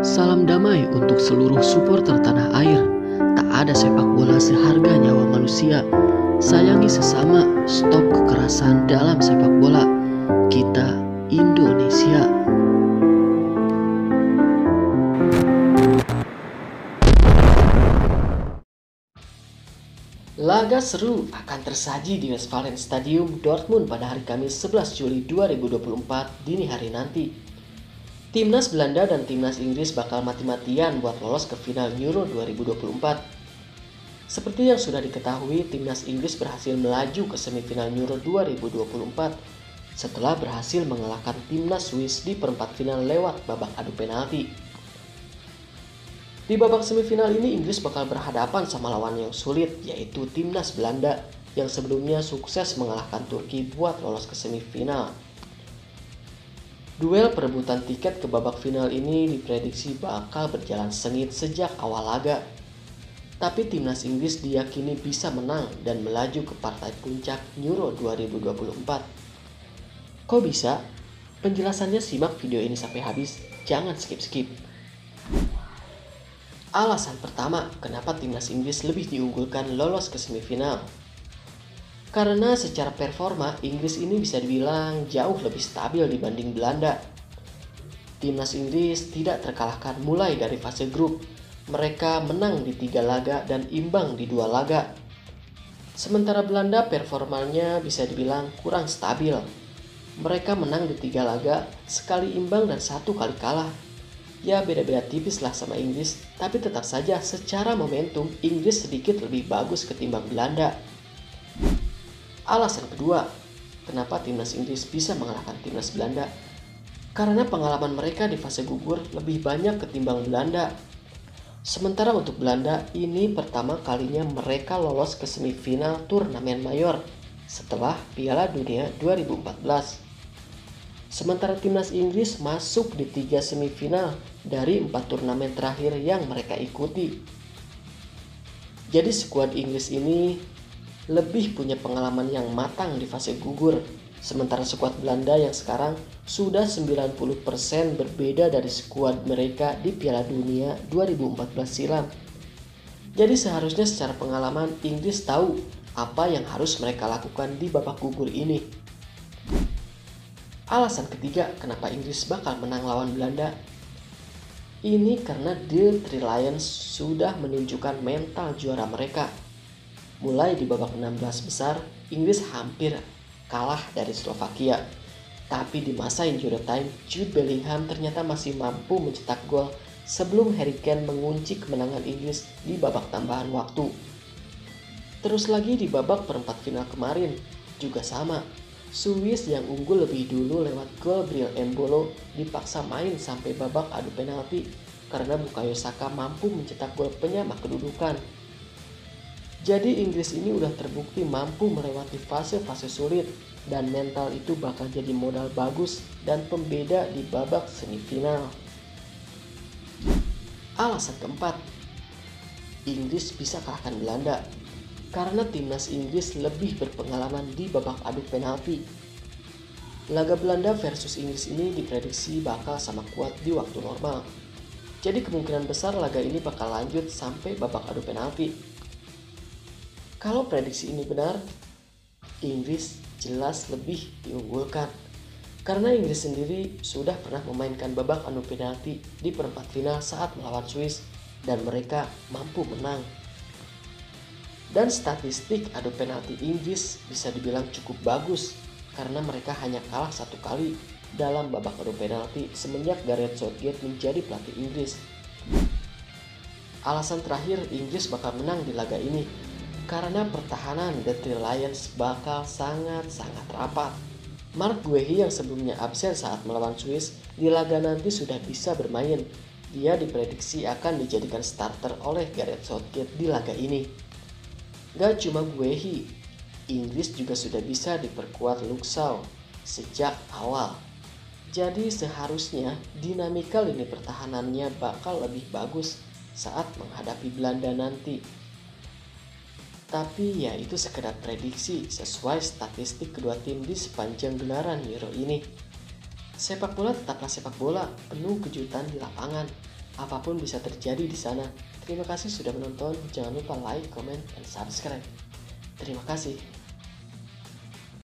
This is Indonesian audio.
Salam damai untuk seluruh supporter tanah air. Tak ada sepak bola seharga nyawa manusia. Sayangi sesama, stop kekerasan dalam sepak bola. Kita Indonesia. Laga seru akan tersaji di Westfalenstadion Dortmund pada hari Kamis 11 Juli 2024 dini hari nanti. Timnas Belanda dan Timnas Inggris bakal mati-matian buat lolos ke final Euro 2024. Seperti yang sudah diketahui, Timnas Inggris berhasil melaju ke semifinal Euro 2024 setelah berhasil mengalahkan Timnas Swiss di perempat final lewat babak adu penalti. Di babak semifinal ini Inggris bakal berhadapan sama lawan yang sulit, yaitu Timnas Belanda yang sebelumnya sukses mengalahkan Turki buat lolos ke semifinal. Duel perebutan tiket ke babak final ini diprediksi bakal berjalan sengit sejak awal laga. Tapi Timnas Inggris diyakini bisa menang dan melaju ke partai puncak Euro 2024. Kok bisa? Penjelasannya simak video ini sampai habis, jangan skip-skip. Alasan pertama, kenapa Timnas Inggris lebih diunggulkan lolos ke semifinal. Karena secara performa, Inggris ini bisa dibilang jauh lebih stabil dibanding Belanda. Timnas Inggris tidak terkalahkan mulai dari fase grup. Mereka menang di 3 laga dan imbang di 2 laga. Sementara Belanda performanya bisa dibilang kurang stabil. Mereka menang di 3 laga, sekali imbang dan 1 kali kalah. Ya beda-beda tipis lah sama Inggris, tapi tetap saja secara momentum Inggris sedikit lebih bagus ketimbang Belanda. Alasan kedua, kenapa Timnas Inggris bisa mengalahkan Timnas Belanda? Karena pengalaman mereka di fase gugur lebih banyak ketimbang Belanda. Sementara untuk Belanda, ini pertama kalinya mereka lolos ke semifinal turnamen mayor setelah Piala Dunia 2014. Sementara Timnas Inggris masuk di 3 semifinal dari 4 turnamen terakhir yang mereka ikuti. Jadi skuad Inggris ini lebih punya pengalaman yang matang di fase gugur, sementara skuad Belanda yang sekarang sudah 90% berbeda dari skuad mereka di Piala Dunia 2014 silam. Jadi seharusnya secara pengalaman Inggris tahu apa yang harus mereka lakukan di babak gugur ini. Alasan ketiga kenapa Inggris bakal menang lawan Belanda, ini karena The Three Lions sudah menunjukkan mental juara mereka. Mulai di babak 16 besar, Inggris hampir kalah dari Slovakia. Tapi di masa injury time, Jude Bellingham ternyata masih mampu mencetak gol sebelum Harry Kane mengunci kemenangan Inggris di babak tambahan waktu. Terus lagi di babak perempat final kemarin, juga sama. Swiss yang unggul lebih dulu lewat gol Bril Embolo dipaksa main sampai babak adu penalti karena Bukayo Saka mampu mencetak gol penyama kedudukan. Jadi Inggris ini udah terbukti mampu melewati fase-fase sulit dan mental itu bakal jadi modal bagus dan pembeda di babak semifinal. Alasan keempat, Inggris bisa kalahkan Belanda karena timnas Inggris lebih berpengalaman di babak adu penalti. Laga Belanda versus Inggris ini diprediksi bakal sama kuat di waktu normal. Jadi kemungkinan besar laga ini bakal lanjut sampai babak adu penalti. Kalau prediksi ini benar, Inggris jelas lebih diunggulkan. Karena Inggris sendiri sudah pernah memainkan babak adu penalti di perempat final saat melawan Swiss dan mereka mampu menang. Dan statistik adu penalti Inggris bisa dibilang cukup bagus karena mereka hanya kalah 1 kali dalam babak adu penalti semenjak Gareth Southgate menjadi pelatih Inggris. Alasan terakhir Inggris bakal menang di laga ini karena pertahanan The Three Lions bakal sangat-sangat rapat. Mark Guehi yang sebelumnya absen saat melawan Swiss di laga nanti sudah bisa bermain. Dia diprediksi akan dijadikan starter oleh Gareth Southgate di laga ini. Gak cuma Guehi, Inggris juga sudah bisa diperkuat Luke Shaw sejak awal. Jadi seharusnya dinamika lini pertahanannya bakal lebih bagus saat menghadapi Belanda nanti. Tapi ya itu sekedar prediksi sesuai statistik kedua tim di sepanjang gelaran Euro ini. Sepak bola tetaplah sepak bola, penuh kejutan di lapangan. Apapun bisa terjadi di sana. Terima kasih sudah menonton. Jangan lupa like, comment, dan subscribe. Terima kasih.